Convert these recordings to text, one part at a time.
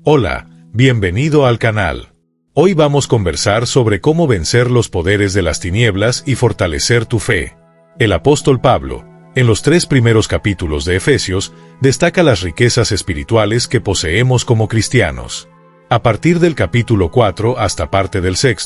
Hola, bienvenido al canal. Hoy vamos a conversar sobre cómo vencer los poderes de las tinieblas y fortalecer tu fe. El apóstol Pablo, en los 3 primeros capítulos de Efesios, destaca las riquezas espirituales que poseemos como cristianos. A partir del capítulo 4 hasta parte del 6,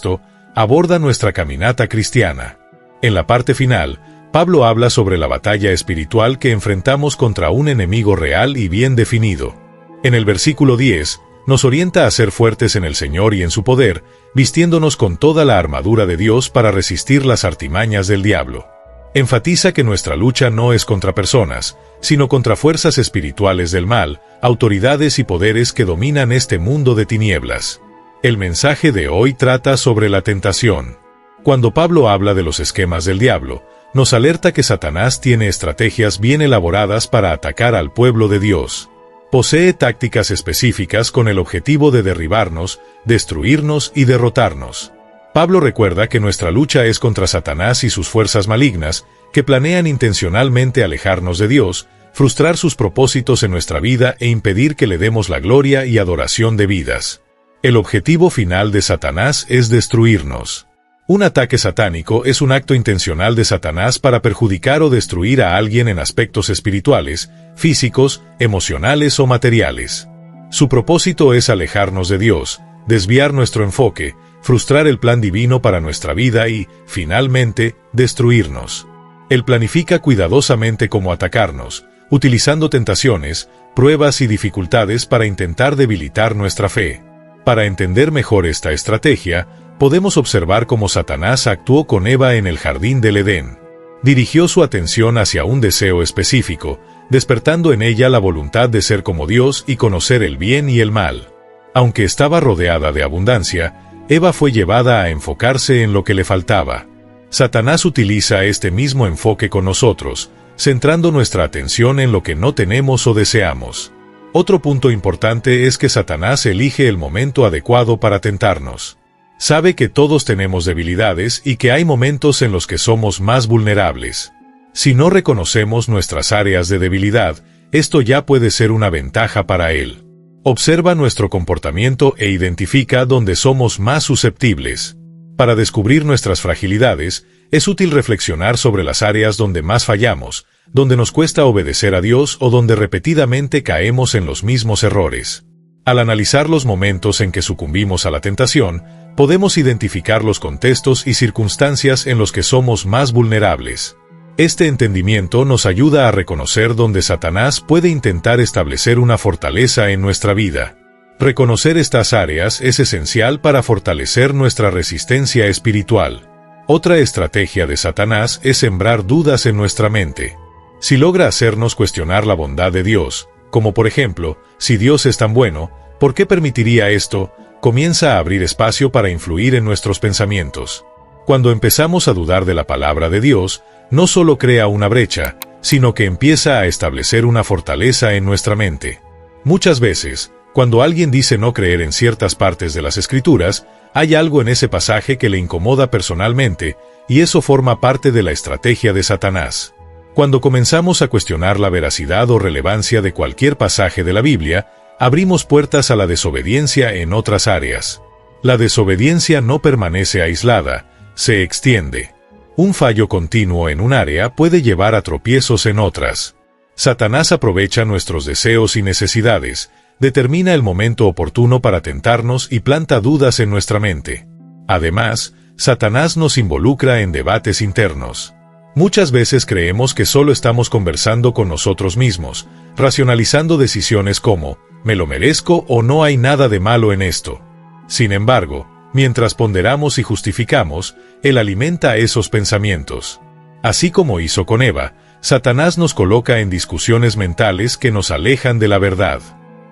aborda nuestra caminata cristiana. En la parte final, Pablo habla sobre la batalla espiritual que enfrentamos contra un enemigo real y bien definido. En el versículo 10, nos orienta a ser fuertes en el Señor y en su poder, vistiéndonos con toda la armadura de Dios para resistir las artimañas del diablo. Enfatiza que nuestra lucha no es contra personas, sino contra fuerzas espirituales del mal, autoridades y poderes que dominan este mundo de tinieblas. El mensaje de hoy trata sobre la tentación. Cuando Pablo habla de los esquemas del diablo, nos alerta que Satanás tiene estrategias bien elaboradas para atacar al pueblo de Dios. Posee tácticas específicas con el objetivo de derribarnos, destruirnos y derrotarnos. Pablo recuerda que nuestra lucha es contra Satanás y sus fuerzas malignas, que planean intencionalmente alejarnos de Dios, frustrar sus propósitos en nuestra vida e impedir que le demos la gloria y adoración debidas. El objetivo final de Satanás es destruirnos. Un ataque satánico es un acto intencional de Satanás para perjudicar o destruir a alguien en aspectos espirituales, físicos, emocionales o materiales. Su propósito es alejarnos de Dios, desviar nuestro enfoque, frustrar el plan divino para nuestra vida y, finalmente, destruirnos. Él planifica cuidadosamente cómo atacarnos, utilizando tentaciones, pruebas y dificultades para intentar debilitar nuestra fe. Para entender mejor esta estrategia, podemos observar cómo Satanás actuó con Eva en el jardín del Edén. Dirigió su atención hacia un deseo específico, despertando en ella la voluntad de ser como Dios y conocer el bien y el mal. Aunque estaba rodeada de abundancia, Eva fue llevada a enfocarse en lo que le faltaba. Satanás utiliza este mismo enfoque con nosotros, centrando nuestra atención en lo que no tenemos o deseamos. Otro punto importante es que Satanás elige el momento adecuado para tentarnos. Sabe que todos tenemos debilidades y que hay momentos en los que somos más vulnerables. Si no reconocemos nuestras áreas de debilidad, esto ya puede ser una ventaja para él. Observa nuestro comportamiento e identifica dónde somos más susceptibles. Para descubrir nuestras fragilidades, es útil reflexionar sobre las áreas donde más fallamos, donde nos cuesta obedecer a Dios o donde repetidamente caemos en los mismos errores. Al analizar los momentos en que sucumbimos a la tentación, podemos identificar los contextos y circunstancias en los que somos más vulnerables. Este entendimiento nos ayuda a reconocer dónde Satanás puede intentar establecer una fortaleza en nuestra vida. Reconocer estas áreas es esencial para fortalecer nuestra resistencia espiritual. Otra estrategia de Satanás es sembrar dudas en nuestra mente. Si logra hacernos cuestionar la bondad de Dios, como por ejemplo, si Dios es tan bueno, ¿por qué permitiría esto?, comienza a abrir espacio para influir en nuestros pensamientos. Cuando empezamos a dudar de la palabra de Dios, no solo crea una brecha, sino que empieza a establecer una fortaleza en nuestra mente. Muchas veces, cuando alguien dice no creer en ciertas partes de las Escrituras, hay algo en ese pasaje que le incomoda personalmente, y eso forma parte de la estrategia de Satanás. Cuando comenzamos a cuestionar la veracidad o relevancia de cualquier pasaje de la Biblia, abrimos puertas a la desobediencia en otras áreas. La desobediencia no permanece aislada, se extiende. Un fallo continuo en un área puede llevar a tropiezos en otras. Satanás aprovecha nuestros deseos y necesidades, determina el momento oportuno para tentarnos y planta dudas en nuestra mente. Además, Satanás nos involucra en debates internos. Muchas veces creemos que solo estamos conversando con nosotros mismos, racionalizando decisiones como, me lo merezco o no hay nada de malo en esto. Sin embargo, mientras ponderamos y justificamos, él alimenta esos pensamientos. Así como hizo con Eva, Satanás nos coloca en discusiones mentales que nos alejan de la verdad.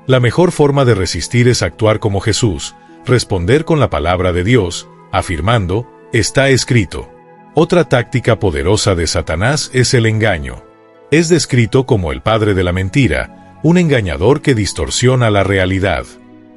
La mejor forma de resistir es actuar como Jesús, responder con la palabra de Dios, afirmando, está escrito. Otra táctica poderosa de Satanás es el engaño. Es descrito como el padre de la mentira, un engañador que distorsiona la realidad.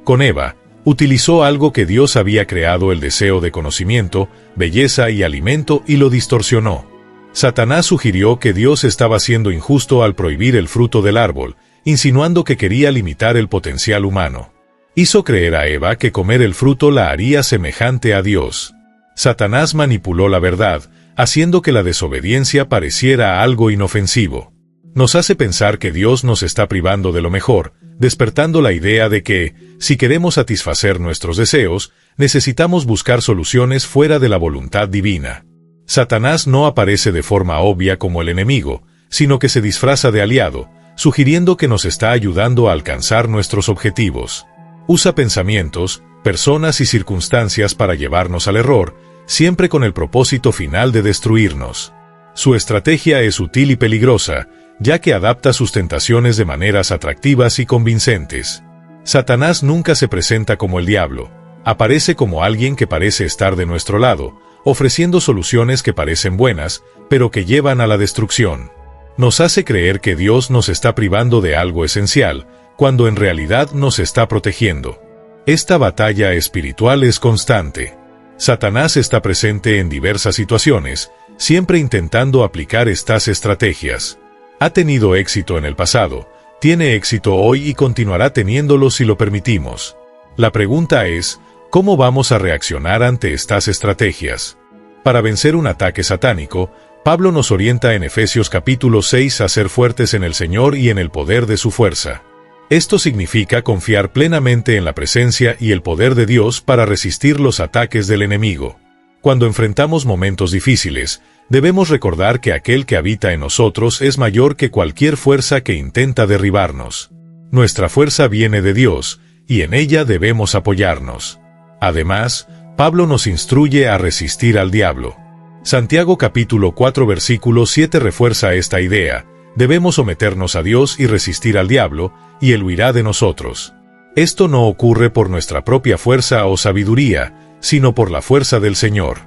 Con Eva, utilizó algo que Dios había creado, el deseo de conocimiento, belleza y alimento, y lo distorsionó. Satanás sugirió que Dios estaba siendo injusto al prohibir el fruto del árbol, insinuando que quería limitar el potencial humano. Hizo creer a Eva que comer el fruto la haría semejante a Dios. Satanás manipuló la verdad, haciendo que la desobediencia pareciera algo inofensivo. Nos hace pensar que Dios nos está privando de lo mejor, despertando la idea de que, si queremos satisfacer nuestros deseos, necesitamos buscar soluciones fuera de la voluntad divina. Satanás no aparece de forma obvia como el enemigo, sino que se disfraza de aliado, sugiriendo que nos está ayudando a alcanzar nuestros objetivos. Usa pensamientos, personas y circunstancias para llevarnos al error, siempre con el propósito final de destruirnos. Su estrategia es sutil y peligrosa, ya que adapta sus tentaciones de maneras atractivas y convincentes. Satanás nunca se presenta como el diablo, aparece como alguien que parece estar de nuestro lado, ofreciendo soluciones que parecen buenas, pero que llevan a la destrucción. Nos hace creer que Dios nos está privando de algo esencial, cuando en realidad nos está protegiendo. Esta batalla espiritual es constante. Satanás está presente en diversas situaciones, siempre intentando aplicar estas estrategias. Ha tenido éxito en el pasado, tiene éxito hoy y continuará teniéndolo si lo permitimos. La pregunta es, ¿cómo vamos a reaccionar ante estas estrategias? Para vencer un ataque satánico, Pablo nos orienta en Efesios capítulo 6 a ser fuertes en el Señor y en el poder de su fuerza. Esto significa confiar plenamente en la presencia y el poder de Dios para resistir los ataques del enemigo. Cuando enfrentamos momentos difíciles, debemos recordar que aquel que habita en nosotros es mayor que cualquier fuerza que intenta derribarnos. Nuestra fuerza viene de Dios, y en ella debemos apoyarnos. Además, Pablo nos instruye a resistir al diablo. Santiago capítulo 4 versículo 7 refuerza esta idea: debemos someternos a Dios y resistir al diablo, y él huirá de nosotros. Esto no ocurre por nuestra propia fuerza o sabiduría, sino por la fuerza del Señor.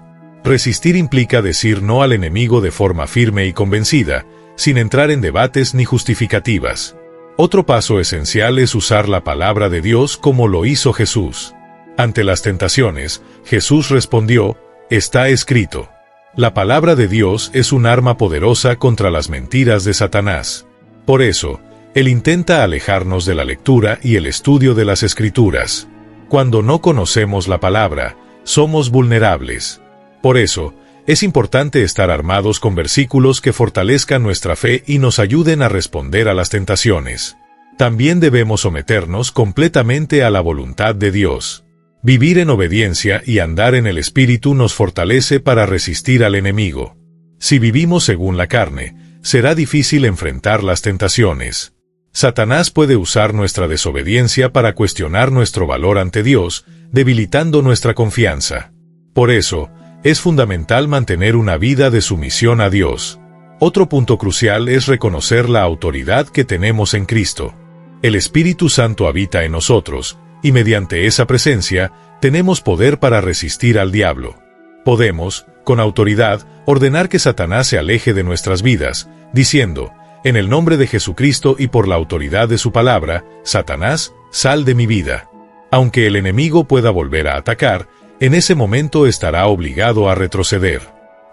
Resistir implica decir no al enemigo de forma firme y convencida, sin entrar en debates ni justificativas. Otro paso esencial es usar la palabra de Dios como lo hizo Jesús. Ante las tentaciones, Jesús respondió: está escrito. La palabra de Dios es un arma poderosa contra las mentiras de Satanás. Por eso, él intenta alejarnos de la lectura y el estudio de las Escrituras. Cuando no conocemos la palabra, somos vulnerables. Por eso, es importante estar armados con versículos que fortalezcan nuestra fe y nos ayuden a responder a las tentaciones. También debemos someternos completamente a la voluntad de Dios. Vivir en obediencia y andar en el Espíritu nos fortalece para resistir al enemigo. Si vivimos según la carne, será difícil enfrentar las tentaciones. Satanás puede usar nuestra desobediencia para cuestionar nuestro valor ante Dios, debilitando nuestra confianza. Por eso, es fundamental mantener una vida de sumisión a Dios. Otro punto crucial es reconocer la autoridad que tenemos en Cristo. El Espíritu Santo habita en nosotros, y mediante esa presencia, tenemos poder para resistir al diablo. Podemos, con autoridad, ordenar que Satanás se aleje de nuestras vidas, diciendo: en el nombre de Jesucristo y por la autoridad de su palabra, Satanás, sal de mi vida. Aunque el enemigo pueda volver a atacar, en ese momento estará obligado a retroceder.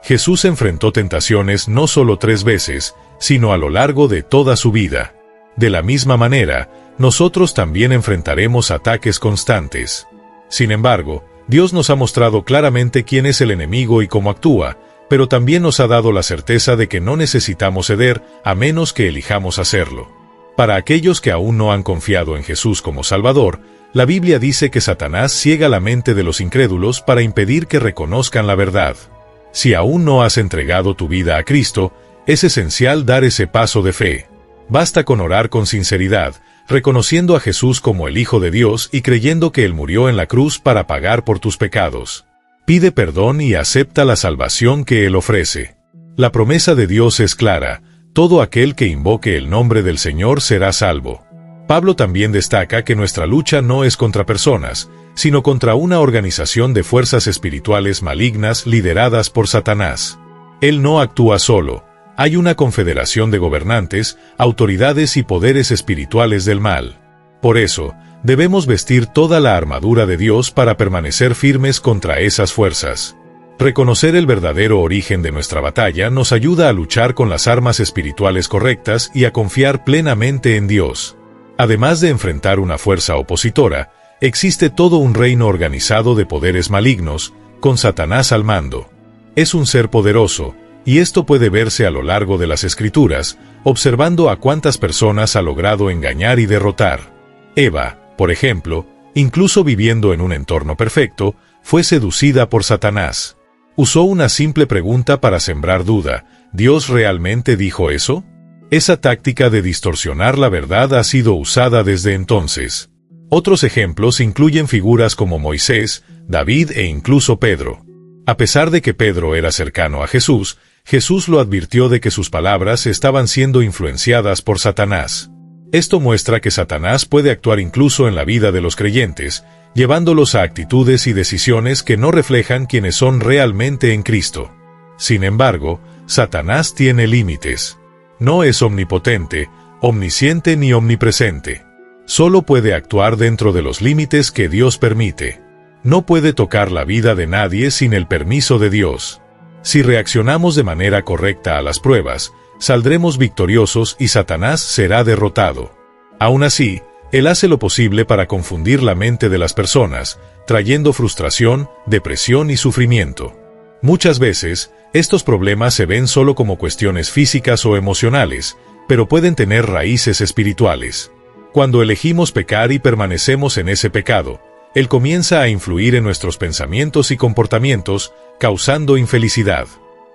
Jesús enfrentó tentaciones no solo 3 veces, sino a lo largo de toda su vida. De la misma manera, nosotros también enfrentaremos ataques constantes. Sin embargo, Dios nos ha mostrado claramente quién es el enemigo y cómo actúa, pero también nos ha dado la certeza de que no necesitamos ceder a menos que elijamos hacerlo. Para aquellos que aún no han confiado en Jesús como Salvador, la Biblia dice que Satanás ciega la mente de los incrédulos para impedir que reconozcan la verdad. Si aún no has entregado tu vida a Cristo, es esencial dar ese paso de fe. Basta con orar con sinceridad, reconociendo a Jesús como el Hijo de Dios y creyendo que Él murió en la cruz para pagar por tus pecados. Pide perdón y acepta la salvación que Él ofrece. La promesa de Dios es clara: todo aquel que invoque el nombre del Señor será salvo. Pablo también destaca que nuestra lucha no es contra personas, sino contra una organización de fuerzas espirituales malignas lideradas por Satanás. Él no actúa solo. Hay una confederación de gobernantes, autoridades y poderes espirituales del mal. Por eso, debemos vestir toda la armadura de Dios para permanecer firmes contra esas fuerzas. Reconocer el verdadero origen de nuestra batalla nos ayuda a luchar con las armas espirituales correctas y a confiar plenamente en Dios. Además de enfrentar una fuerza opositora, Existe todo un reino organizado de poderes malignos, con Satanás al mando. Es un ser poderoso, y esto puede verse a lo largo de las Escrituras, observando a cuántas personas ha logrado engañar y derrotar. Eva, por ejemplo, incluso viviendo en un entorno perfecto, fue seducida por Satanás. Usó una simple pregunta para sembrar duda: ¿Dios realmente dijo eso? Esa táctica de distorsionar la verdad ha sido usada desde entonces. Otros ejemplos incluyen figuras como Moisés, David e incluso Pedro. A pesar de que Pedro era cercano a Jesús, Jesús lo advirtió de que sus palabras estaban siendo influenciadas por Satanás. Esto muestra que Satanás puede actuar incluso en la vida de los creyentes, llevándolos a actitudes y decisiones que no reflejan quienes son realmente en Cristo. Sin embargo, Satanás tiene límites. No es omnipotente, omnisciente ni omnipresente. Solo puede actuar dentro de los límites que Dios permite. No puede tocar la vida de nadie sin el permiso de Dios. Si reaccionamos de manera correcta a las pruebas, saldremos victoriosos y Satanás será derrotado. Aún así, él hace lo posible para confundir la mente de las personas, trayendo frustración, depresión y sufrimiento. Muchas veces, estos problemas se ven solo como cuestiones físicas o emocionales, pero pueden tener raíces espirituales. Cuando elegimos pecar y permanecemos en ese pecado, él comienza a influir en nuestros pensamientos y comportamientos, causando infelicidad.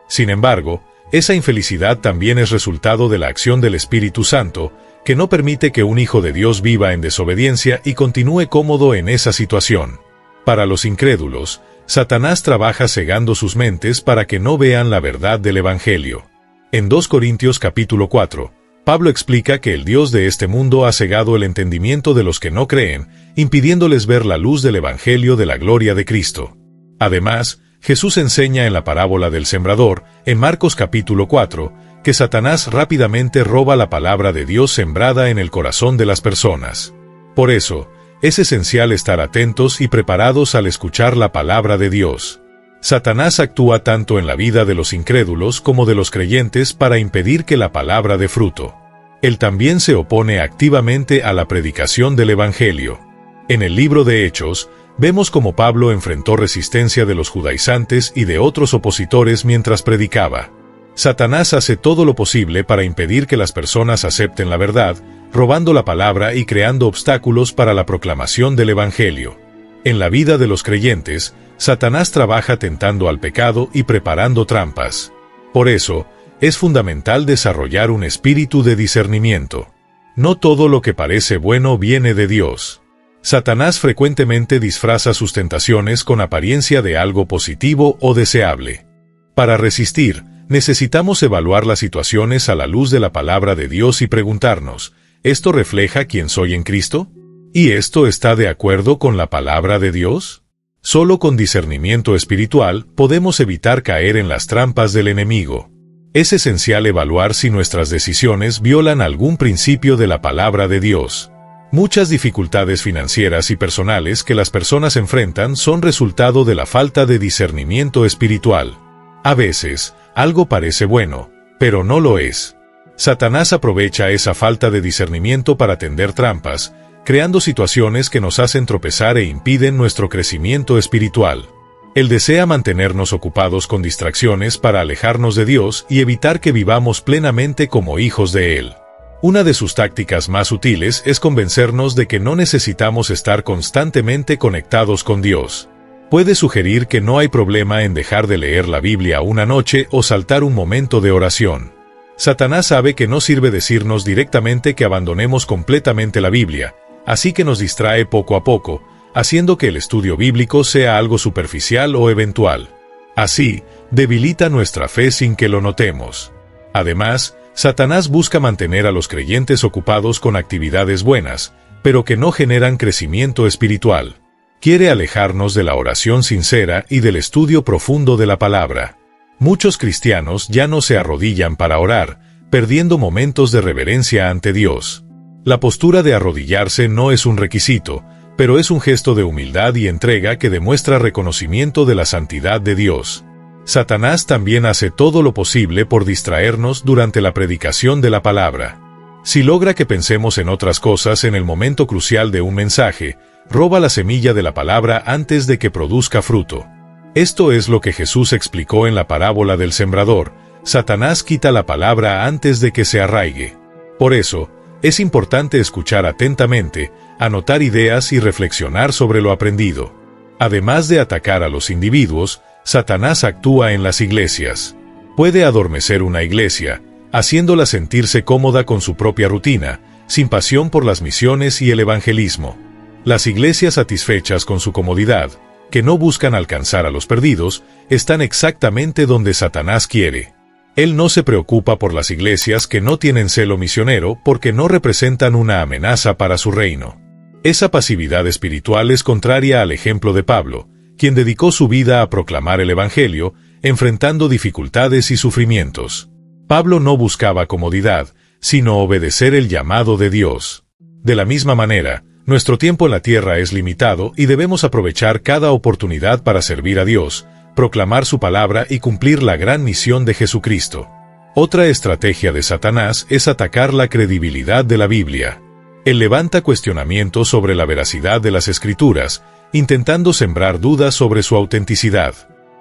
Sin embargo, esa infelicidad también es resultado de la acción del Espíritu Santo, que no permite que un hijo de Dios viva en desobediencia y continúe cómodo en esa situación. Para los incrédulos, Satanás trabaja cegando sus mentes para que no vean la verdad del Evangelio. En 2 Corintios capítulo 4, Pablo explica que el Dios de este mundo ha cegado el entendimiento de los que no creen, impidiéndoles ver la luz del Evangelio de la gloria de Cristo. Además, Jesús enseña en la parábola del sembrador, en Marcos capítulo 4, que Satanás rápidamente roba la palabra de Dios sembrada en el corazón de las personas. Por eso, es esencial estar atentos y preparados al escuchar la palabra de Dios. Satanás actúa tanto en la vida de los incrédulos como de los creyentes para impedir que la palabra dé fruto. Él también se opone activamente a la predicación del Evangelio. En el libro de Hechos, vemos cómo Pablo enfrentó resistencia de los judaizantes y de otros opositores mientras predicaba. Satanás hace todo lo posible para impedir que las personas acepten la verdad, robando la palabra y creando obstáculos para la proclamación del Evangelio. En la vida de los creyentes, Satanás trabaja tentando al pecado y preparando trampas. Por eso, es fundamental desarrollar un espíritu de discernimiento. No todo lo que parece bueno viene de Dios. Satanás frecuentemente disfraza sus tentaciones con apariencia de algo positivo o deseable. Para resistir, necesitamos evaluar las situaciones a la luz de la palabra de Dios y preguntarnos: ¿esto refleja quién soy en Cristo? ¿Y esto está de acuerdo con la palabra de Dios? Solo con discernimiento espiritual podemos evitar caer en las trampas del enemigo. Es esencial evaluar si nuestras decisiones violan algún principio de la palabra de Dios. Muchas dificultades financieras y personales que las personas enfrentan son resultado de la falta de discernimiento espiritual. A veces, algo parece bueno, pero no lo es. Satanás aprovecha esa falta de discernimiento para tender trampas, creando situaciones que nos hacen tropezar e impiden nuestro crecimiento espiritual. Él desea mantenernos ocupados con distracciones para alejarnos de Dios y evitar que vivamos plenamente como hijos de Él. Una de sus tácticas más útiles es convencernos de que no necesitamos estar constantemente conectados con Dios. Puede sugerir que no hay problema en dejar de leer la Biblia una noche o saltar un momento de oración. Satanás sabe que no sirve decirnos directamente que abandonemos completamente la Biblia, así que nos distrae poco a poco, haciendo que el estudio bíblico sea algo superficial o eventual. Así, debilita nuestra fe sin que lo notemos. Además, Satanás busca mantener a los creyentes ocupados con actividades buenas, pero que no generan crecimiento espiritual. Quiere alejarnos de la oración sincera y del estudio profundo de la palabra. Muchos cristianos ya no se arrodillan para orar, perdiendo momentos de reverencia ante Dios. La postura de arrodillarse no es un requisito, pero es un gesto de humildad y entrega que demuestra reconocimiento de la santidad de Dios. Satanás también hace todo lo posible por distraernos durante la predicación de la palabra. Si logra que pensemos en otras cosas en el momento crucial de un mensaje, roba la semilla de la palabra antes de que produzca fruto. Esto es lo que Jesús explicó en la parábola del sembrador. Satanás quita la palabra antes de que se arraigue. Por eso, es importante escuchar atentamente, anotar ideas y reflexionar sobre lo aprendido. Además de atacar a los individuos, Satanás actúa en las iglesias. Puede adormecer una iglesia, haciéndola sentirse cómoda con su propia rutina, sin pasión por las misiones y el evangelismo. Las iglesias satisfechas con su comodidad, que no buscan alcanzar a los perdidos, están exactamente donde Satanás quiere. Él no se preocupa por las iglesias que no tienen celo misionero porque no representan una amenaza para su reino. Esa pasividad espiritual es contraria al ejemplo de Pablo, quien dedicó su vida a proclamar el Evangelio, enfrentando dificultades y sufrimientos. Pablo no buscaba comodidad, sino obedecer el llamado de Dios. De la misma manera, nuestro tiempo en la tierra es limitado y debemos aprovechar cada oportunidad para servir a Dios, proclamar su palabra y cumplir la gran misión de Jesucristo. Otra estrategia de Satanás es atacar la credibilidad de la Biblia. Él levanta cuestionamientos sobre la veracidad de las Escrituras, intentando sembrar dudas sobre su autenticidad.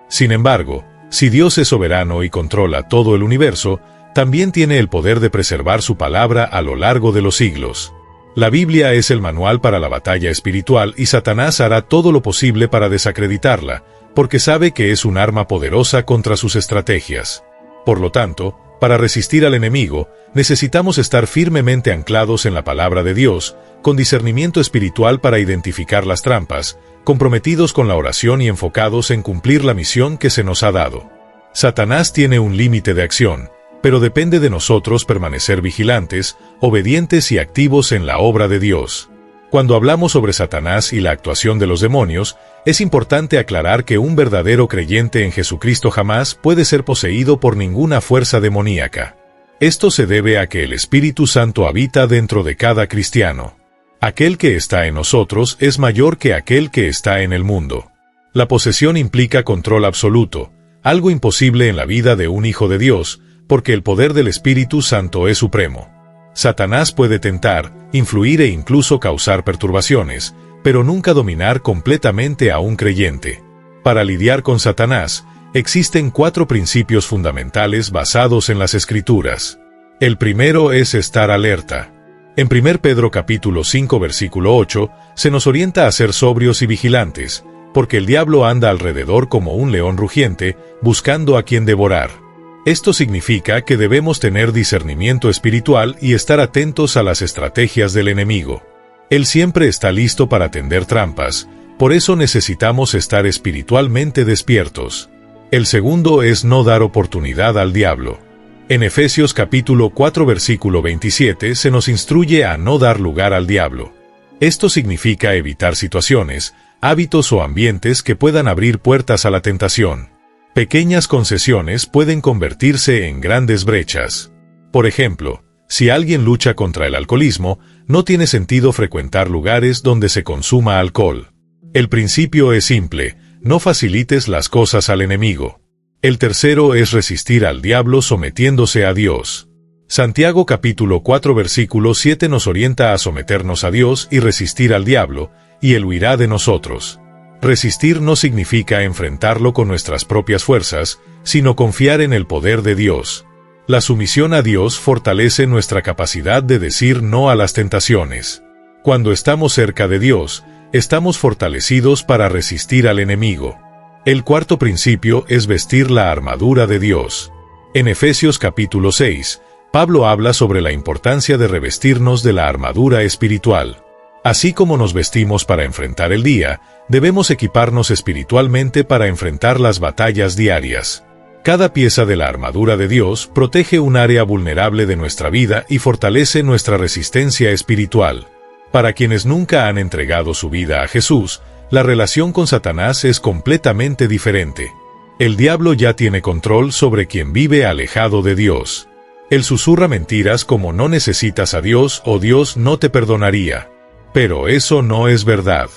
Sin embargo, si Dios es soberano y controla todo el universo, también tiene el poder de preservar su palabra a lo largo de los siglos. La Biblia es el manual para la batalla espiritual y Satanás hará todo lo posible para desacreditarla, porque sabe que es un arma poderosa contra sus estrategias. Por lo tanto, para resistir al enemigo, necesitamos estar firmemente anclados en la palabra de Dios, con discernimiento espiritual para identificar las trampas, comprometidos con la oración y enfocados en cumplir la misión que se nos ha dado. Satanás tiene un límite de acción, pero depende de nosotros permanecer vigilantes, obedientes y activos en la obra de Dios. Cuando hablamos sobre Satanás y la actuación de los demonios, es importante aclarar que un verdadero creyente en Jesucristo jamás puede ser poseído por ninguna fuerza demoníaca. Esto se debe a que el Espíritu Santo habita dentro de cada cristiano. Aquel que está en nosotros es mayor que aquel que está en el mundo. La posesión implica control absoluto, algo imposible en la vida de un hijo de Dios, porque el poder del Espíritu Santo es supremo. Satanás puede tentar, influir e incluso causar perturbaciones, pero nunca dominar completamente a un creyente. Para lidiar con Satanás, existen 4 principios fundamentales basados en las Escrituras. El primero es estar alerta. En 1 Pedro capítulo 5 versículo 8, se nos orienta a ser sobrios y vigilantes, porque el diablo anda alrededor como un león rugiente, buscando a quien devorar. Esto significa que debemos tener discernimiento espiritual y estar atentos a las estrategias del enemigo. Él siempre está listo para tender trampas, por eso necesitamos estar espiritualmente despiertos. El segundo es no dar oportunidad al diablo. En Efesios capítulo 4 versículo 27 se nos instruye a no dar lugar al diablo. Esto significa evitar situaciones, hábitos o ambientes que puedan abrir puertas a la tentación. Pequeñas concesiones pueden convertirse en grandes brechas. Por ejemplo, si alguien lucha contra el alcoholismo, no tiene sentido frecuentar lugares donde se consuma alcohol. El principio es simple: no facilites las cosas al enemigo. El tercero es resistir al diablo sometiéndose a Dios. Santiago capítulo 4 versículo 7 nos orienta a someternos a Dios y resistir al diablo, y él huirá de nosotros. Resistir no significa enfrentarlo con nuestras propias fuerzas, sino confiar en el poder de Dios. La sumisión a Dios fortalece nuestra capacidad de decir no a las tentaciones. Cuando estamos cerca de Dios, estamos fortalecidos para resistir al enemigo. El cuarto principio es vestir la armadura de Dios. En Efesios capítulo 6, Pablo habla sobre la importancia de revestirnos de la armadura espiritual. Así como nos vestimos para enfrentar el día, debemos equiparnos espiritualmente para enfrentar las batallas diarias. Cada pieza de la armadura de Dios protege un área vulnerable de nuestra vida y fortalece nuestra resistencia espiritual. Para quienes nunca han entregado su vida a Jesús, la relación con Satanás es completamente diferente. El diablo ya tiene control sobre quien vive alejado de Dios. Él susurra mentiras como no necesitas a Dios o Dios no te perdonaría. Pero eso no es verdad.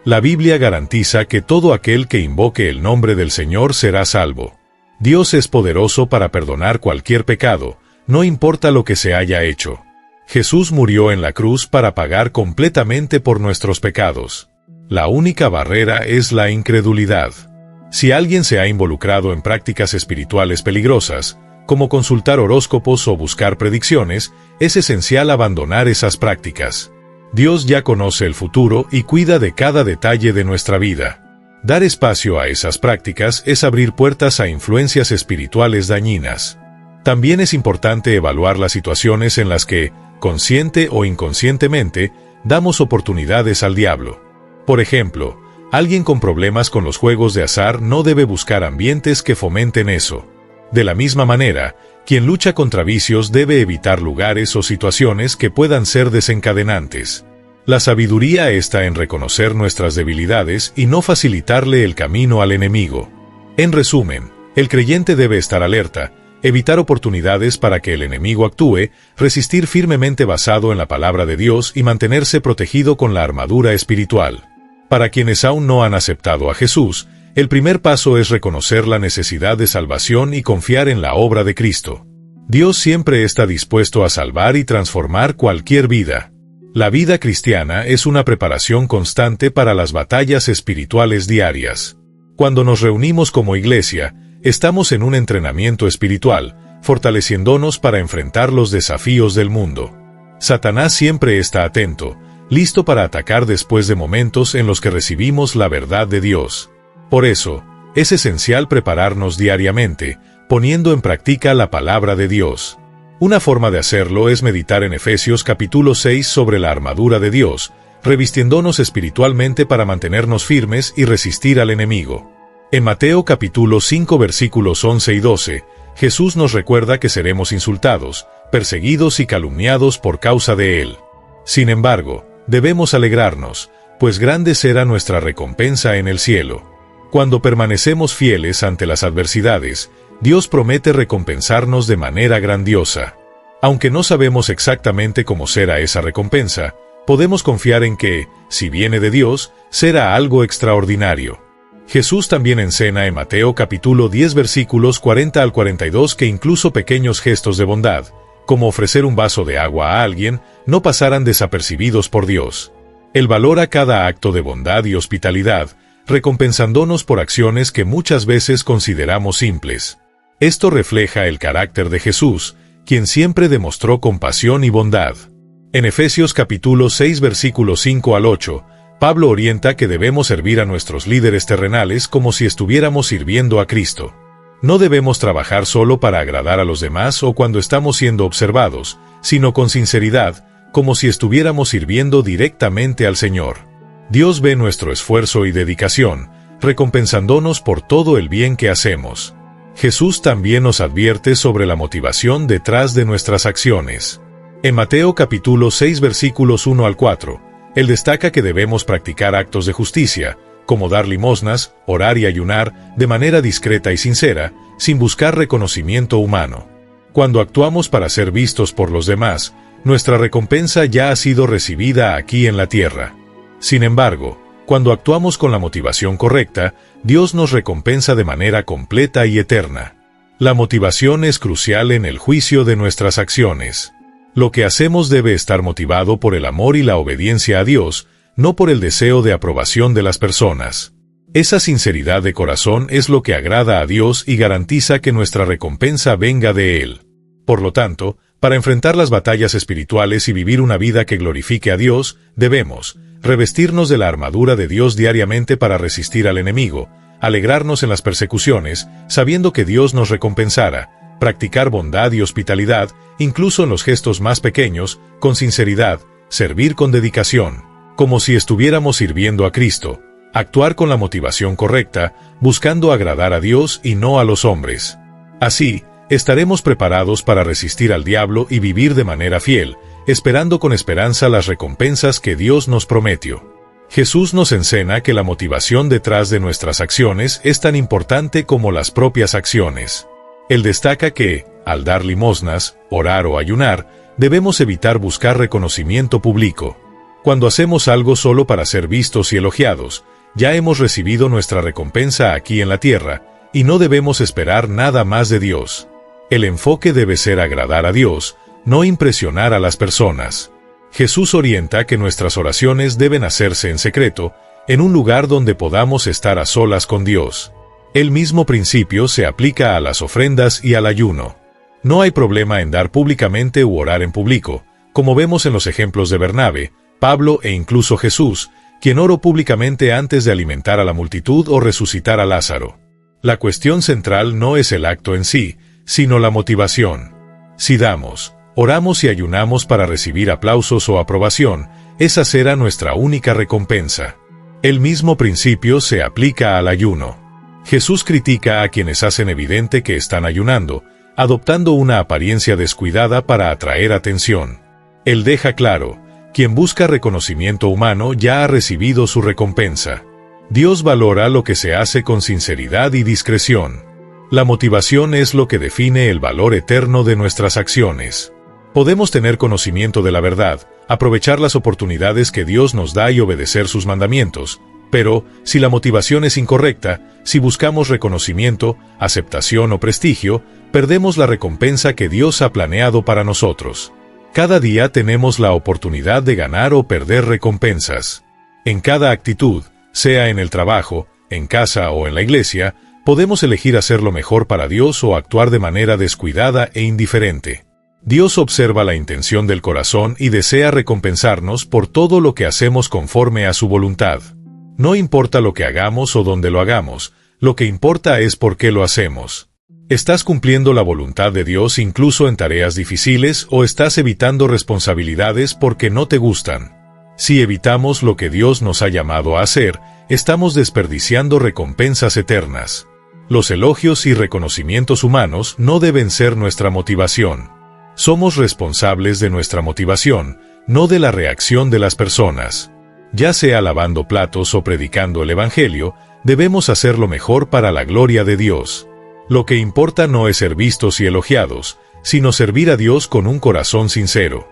La Biblia garantiza que todo aquel que invoque el nombre del Señor será salvo. Dios es poderoso para perdonar cualquier pecado, no importa lo que se haya hecho. Jesús murió en la cruz para pagar completamente por nuestros pecados. La única barrera es la incredulidad. Si alguien se ha involucrado en prácticas espirituales peligrosas, como consultar horóscopos o buscar predicciones, es esencial abandonar esas prácticas. Dios ya conoce el futuro y cuida de cada detalle de nuestra vida. Dar espacio a esas prácticas es abrir puertas a influencias espirituales dañinas. También es importante evaluar las situaciones en las que, consciente o inconscientemente, damos oportunidades al diablo. Por ejemplo, alguien con problemas con los juegos de azar no debe buscar ambientes que fomenten eso. De la misma manera, quien lucha contra vicios debe evitar lugares o situaciones que puedan ser desencadenantes. La sabiduría está en reconocer nuestras debilidades y no facilitarle el camino al enemigo. En resumen, el creyente debe estar alerta, evitar oportunidades para que el enemigo actúe, resistir firmemente basado en la palabra de Dios y mantenerse protegido con la armadura espiritual. Para quienes aún no han aceptado a Jesús, el primer paso es reconocer la necesidad de salvación y confiar en la obra de Cristo. Dios siempre está dispuesto a salvar y transformar cualquier vida. La vida cristiana es una preparación constante para las batallas espirituales diarias. Cuando nos reunimos como iglesia, estamos en un entrenamiento espiritual, fortaleciéndonos para enfrentar los desafíos del mundo. Satanás siempre está atento, listo para atacar después de momentos en los que recibimos la verdad de Dios. Por eso, es esencial prepararnos diariamente, poniendo en práctica la palabra de Dios. Una forma de hacerlo es meditar en Efesios capítulo 6 sobre la armadura de Dios, revistiéndonos espiritualmente para mantenernos firmes y resistir al enemigo. En Mateo capítulo 5 versículos 11 y 12, Jesús nos recuerda que seremos insultados, perseguidos y calumniados por causa de Él. Sin embargo, debemos alegrarnos, pues grande será nuestra recompensa en el cielo. Cuando permanecemos fieles ante las adversidades, Dios promete recompensarnos de manera grandiosa. Aunque no sabemos exactamente cómo será esa recompensa, podemos confiar en que, si viene de Dios, será algo extraordinario. Jesús también enseña en Mateo capítulo 10 versículos 40 al 42 que incluso pequeños gestos de bondad, como ofrecer un vaso de agua a alguien, no pasarán desapercibidos por Dios. Él valora cada acto de bondad y hospitalidad, recompensándonos por acciones que muchas veces consideramos simples. Esto refleja el carácter de Jesús, quien siempre demostró compasión y bondad. En Efesios capítulo 6 versículos 5 al 8, Pablo orienta que debemos servir a nuestros líderes terrenales como si estuviéramos sirviendo a Cristo. No debemos trabajar solo para agradar a los demás o cuando estamos siendo observados, sino con sinceridad, como si estuviéramos sirviendo directamente al Señor. Dios ve nuestro esfuerzo y dedicación, recompensándonos por todo el bien que hacemos. Jesús también nos advierte sobre la motivación detrás de nuestras acciones. En Mateo capítulo 6 versículos 1 al 4, Él destaca que debemos practicar actos de justicia, como dar limosnas, orar y ayunar, de manera discreta y sincera, sin buscar reconocimiento humano. Cuando actuamos para ser vistos por los demás, nuestra recompensa ya ha sido recibida aquí en la tierra. Sin embargo, cuando actuamos con la motivación correcta, Dios nos recompensa de manera completa y eterna. La motivación es crucial en el juicio de nuestras acciones. Lo que hacemos debe estar motivado por el amor y la obediencia a Dios, no por el deseo de aprobación de las personas. Esa sinceridad de corazón es lo que agrada a Dios y garantiza que nuestra recompensa venga de Él. Por lo tanto, para enfrentar las batallas espirituales y vivir una vida que glorifique a Dios, debemos revestirnos de la armadura de Dios diariamente para resistir al enemigo, alegrarnos en las persecuciones, sabiendo que Dios nos recompensará, practicar bondad y hospitalidad, incluso en los gestos más pequeños, con sinceridad, servir con dedicación, como si estuviéramos sirviendo a Cristo, actuar con la motivación correcta, buscando agradar a Dios y no a los hombres. Así, estaremos preparados para resistir al diablo y vivir de manera fiel, esperando con esperanza las recompensas que Dios nos prometió. Jesús nos enseña que la motivación detrás de nuestras acciones es tan importante como las propias acciones. Él destaca que, al dar limosnas, orar o ayunar, debemos evitar buscar reconocimiento público. Cuando hacemos algo solo para ser vistos y elogiados, ya hemos recibido nuestra recompensa aquí en la tierra, y no debemos esperar nada más de Dios. El enfoque debe ser agradar a Dios, no impresionar a las personas. Jesús orienta que nuestras oraciones deben hacerse en secreto, en un lugar donde podamos estar a solas con Dios. El mismo principio se aplica a las ofrendas y al ayuno. No hay problema en dar públicamente u orar en público, como vemos en los ejemplos de Bernabé, Pablo e incluso Jesús, quien oró públicamente antes de alimentar a la multitud o resucitar a Lázaro. La cuestión central no es el acto en sí, sino la motivación. Si damos, oramos y ayunamos para recibir aplausos o aprobación, esa será nuestra única recompensa. El mismo principio se aplica al ayuno. Jesús critica a quienes hacen evidente que están ayunando, adoptando una apariencia descuidada para atraer atención. Él deja claro, quien busca reconocimiento humano ya ha recibido su recompensa. Dios valora lo que se hace con sinceridad y discreción. La motivación es lo que define el valor eterno de nuestras acciones. Podemos tener conocimiento de la verdad, aprovechar las oportunidades que Dios nos da y obedecer sus mandamientos, pero, si la motivación es incorrecta, si buscamos reconocimiento, aceptación o prestigio, perdemos la recompensa que Dios ha planeado para nosotros. Cada día tenemos la oportunidad de ganar o perder recompensas. En cada actitud, sea en el trabajo, en casa o en la iglesia, podemos elegir hacer lo mejor para Dios o actuar de manera descuidada e indiferente. Dios observa la intención del corazón y desea recompensarnos por todo lo que hacemos conforme a su voluntad. No importa lo que hagamos o dónde lo hagamos, lo que importa es por qué lo hacemos. ¿Estás cumpliendo la voluntad de Dios incluso en tareas difíciles o estás evitando responsabilidades porque no te gustan? Si evitamos lo que Dios nos ha llamado a hacer, estamos desperdiciando recompensas eternas. Los elogios y reconocimientos humanos no deben ser nuestra motivación. Somos responsables de nuestra motivación, no de la reacción de las personas. Ya sea lavando platos o predicando el Evangelio, debemos hacer lo mejor para la gloria de Dios. Lo que importa no es ser vistos y elogiados, sino servir a Dios con un corazón sincero.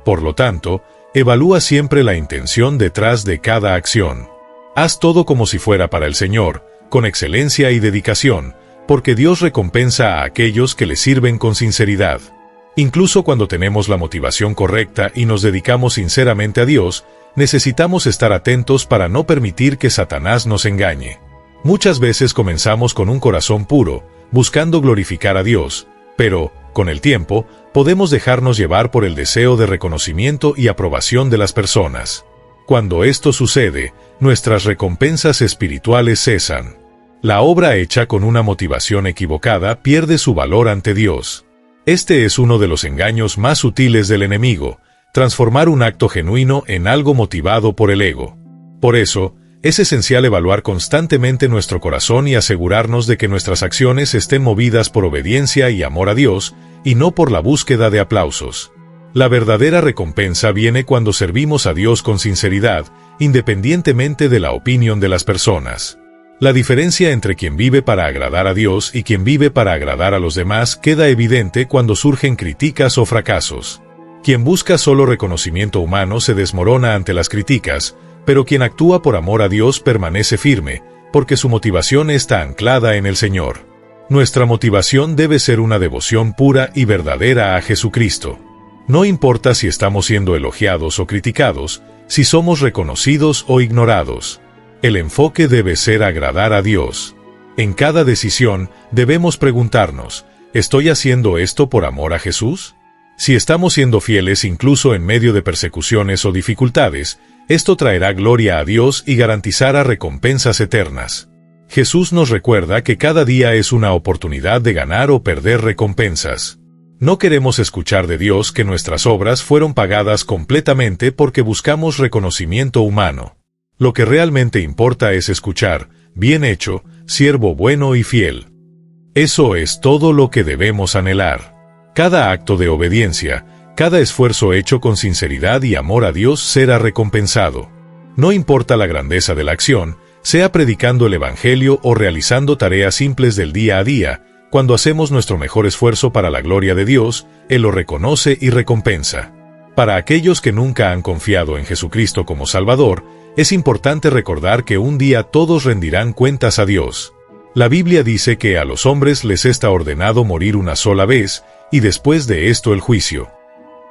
Por lo tanto, evalúa siempre la intención detrás de cada acción. Haz todo como si fuera para el Señor, con excelencia y dedicación, porque Dios recompensa a aquellos que le sirven con sinceridad. Incluso cuando tenemos la motivación correcta y nos dedicamos sinceramente a Dios, necesitamos estar atentos para no permitir que Satanás nos engañe. Muchas veces comenzamos con un corazón puro, buscando glorificar a Dios, pero, con el tiempo, podemos dejarnos llevar por el deseo de reconocimiento y aprobación de las personas. Cuando esto sucede, nuestras recompensas espirituales cesan. La obra hecha con una motivación equivocada pierde su valor ante Dios. Este es uno de los engaños más sutiles del enemigo, transformar un acto genuino en algo motivado por el ego. Por eso, es esencial evaluar constantemente nuestro corazón y asegurarnos de que nuestras acciones estén movidas por obediencia y amor a Dios, y no por la búsqueda de aplausos. La verdadera recompensa viene cuando servimos a Dios con sinceridad, independientemente de la opinión de las personas. La diferencia entre quien vive para agradar a Dios y quien vive para agradar a los demás queda evidente cuando surgen críticas o fracasos. Quien busca solo reconocimiento humano se desmorona ante las críticas, pero quien actúa por amor a Dios permanece firme, porque su motivación está anclada en el Señor. Nuestra motivación debe ser una devoción pura y verdadera a Jesucristo. No importa si estamos siendo elogiados o criticados, si somos reconocidos o ignorados. El enfoque debe ser agradar a Dios. En cada decisión, debemos preguntarnos, ¿estoy haciendo esto por amor a Jesús? Si estamos siendo fieles incluso en medio de persecuciones o dificultades, esto traerá gloria a Dios y garantizará recompensas eternas. Jesús nos recuerda que cada día es una oportunidad de ganar o perder recompensas. No queremos escuchar de Dios que nuestras obras fueron pagadas completamente porque buscamos reconocimiento humano. Lo que realmente importa es escuchar, bien hecho, siervo bueno y fiel. Eso es todo lo que debemos anhelar. Cada acto de obediencia, cada esfuerzo hecho con sinceridad y amor a Dios será recompensado. No importa la grandeza de la acción, sea predicando el Evangelio o realizando tareas simples del día a día, cuando hacemos nuestro mejor esfuerzo para la gloria de Dios, Él lo reconoce y recompensa. Para aquellos que nunca han confiado en Jesucristo como Salvador, es importante recordar que un día todos rendirán cuentas a Dios. La Biblia dice que a los hombres les está ordenado morir una sola vez, y después de esto el juicio.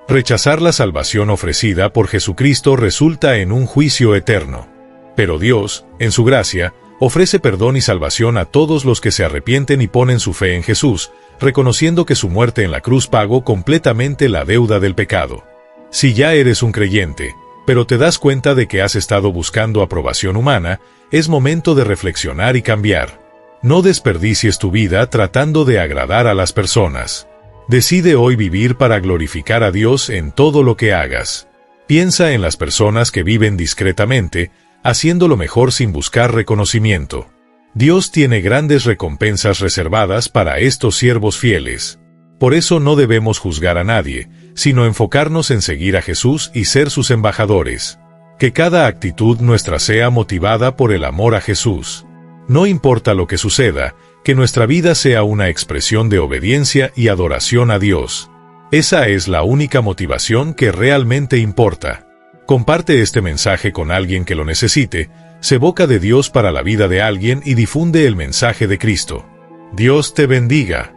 Rechazar la salvación ofrecida por Jesucristo resulta en un juicio eterno. Pero Dios, en su gracia, ofrece perdón y salvación a todos los que se arrepienten y ponen su fe en Jesús, reconociendo que su muerte en la cruz pagó completamente la deuda del pecado. Si ya eres un creyente, pero te das cuenta de que has estado buscando aprobación humana, es momento de reflexionar y cambiar. No desperdicies tu vida tratando de agradar a las personas. Decide hoy vivir para glorificar a Dios en todo lo que hagas. Piensa en las personas que viven discretamente, haciendo lo mejor sin buscar reconocimiento. Dios tiene grandes recompensas reservadas para estos siervos fieles. Por eso no debemos juzgar a nadie, sino enfocarnos en seguir a Jesús y ser sus embajadores. Que cada actitud nuestra sea motivada por el amor a Jesús. No importa lo que suceda, que nuestra vida sea una expresión de obediencia y adoración a Dios. Esa es la única motivación que realmente importa. Comparte este mensaje con alguien que lo necesite, sé boca de Dios para la vida de alguien y difunde el mensaje de Cristo. Dios te bendiga.